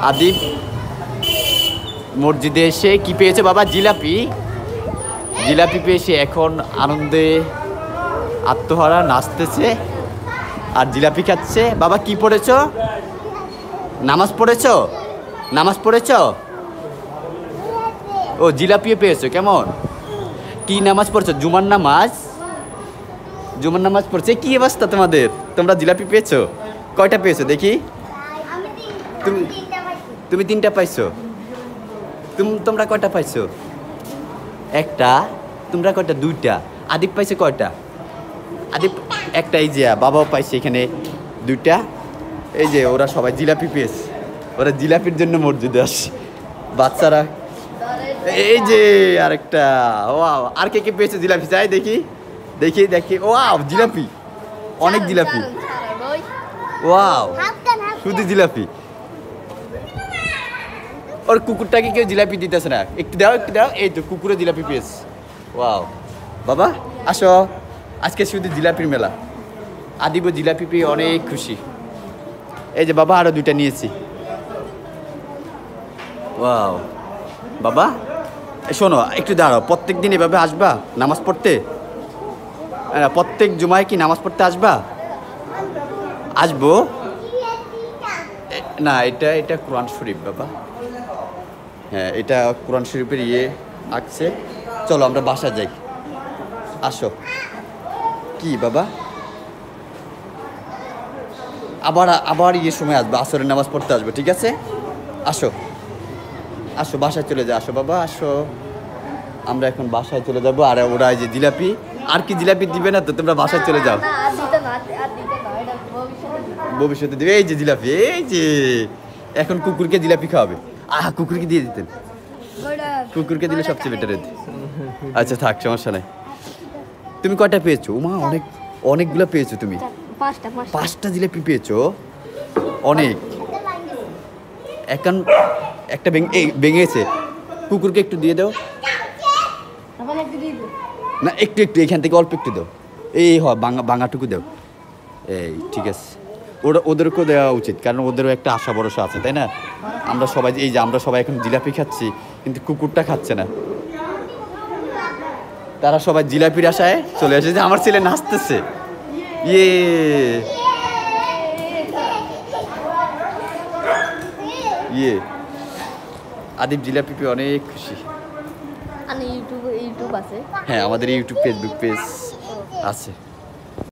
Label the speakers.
Speaker 1: আদিব মসজিদে এসে কি পেয়েছে বাবা? জিলাপি। জিলাপি পেয়েছে, এখন আনন্দে আত্মহারা নাচতেছে আর জিলাপি খাচ্ছে। বাবা কি পড়েছো? নামাজ পড়েছো? নামাজ পড়েছো? ও জিলাপিও পেয়েছো। কেমন কি নামাজ পড়ছো? জুমার নামাজ। জুমার নামাজ পড়ছে। কি অবস্থা তোমাদের? তোমরা জিলাপি পেয়েছো? কয়টা পেয়েছো দেখি? তুমি 3টা পাইছো। তোমরা কয়টা পাইছো? একটা। তোমরা কয়টা? 2টা। আদিপ পাইছে কয়টা? আদিপ একটা। এই যে বাবাও পাইছে এখানে 2টা। এই যে ওরা সবাই জিলাপি পেয়েছে। ওরা জিলাপির জন্য মসজিদে আসে বাচ্চারা। এই যে আরেকটা। ওয়াও, আর কে কে পেয়েছে জিলাপি? চাই দেখি দেখি দেখি। ওয়াও জিলাপি, অনেক জিলাপি। ওয়াও, শুধু জিলাপি। ওর কুকুরটাকে কেউ জিলাপি দিতেছে না। একটু দাও, একটু দাও। এই তো কুকুরে জিলাপি পেয়েছে। ওয়াও বাবা আসো, আজকে শুধু জিলাপির মেলা। আদিব জিলাপি পেয়ে অনেক খুশি। এই যে বাবা আরো 2টা নিয়েছি। ওয়াও বাবা শোনো, একটু দাঁড়াও। প্রত্যেক দিন এভাবে আসবা নামাজ পড়তে? প্রত্যেক জুমায় কি নামাজ পড়তে আসবা? আসবো না। এটা কোরআন শরীফ বাবা। হ্যাঁ, এটা কোরআন শরীফের আঁকছে। চলো আমরা বাসা যাই। আসো। কি বাবা? আবার সময় আসবো, আসরের নামাজ পড়তে আসবো। ঠিক আছে, আসো আসো বাসায় চলে যাও। আসো বাবা আসো, আমরা এখন বাসায় চলে যাবো। আর ওরা এই যে জিলাপি, আর কি জিলাপি দিবে না তো? তোমরা বাসায় চলে যাও। ভবিষ্যতে দিবে। এই যে জিলাপি, এই যে এখন কুকুরকে জিলাপি খাওয়াবে। কুকুরকে দিয়ে দিতেন। কুকুরকে দিলে সবচেয়ে বেটার হতো। আচ্ছা থাক, সমস্যা নাই। তুমি কয়টা পেয়েছো? মা অনেকগুলো পেয়েছো তুমি। 5টা জিলাপি পেয়েছো, অনেক। এখন একটা ভেঙেছে। কুকুরকে একটু দিয়ে দাও না। একটু এখান থেকে অল্প একটু দাও। এই ভাঙাটুকু দাও। এই ঠিক আছে। ওদেরকেও দেওয়া উচিত, কারণ ওদেরও একটা আশা ভরসা আছে, তাই না? আমরা সবাই এখন জিলাপি খাচ্ছি, কিন্তু কুকুরটা খাচ্ছে না। তারা সবাই জিলাপির আশায় চলে আসে। যে আমার ছেলে নাচতেছে। আদিব জিলাপি পেয়ে অনেক খুশি।
Speaker 2: ইউটিউব আছে?
Speaker 1: হ্যাঁ, আমাদের ইউটিউব ফেসবুক পেজ আছে।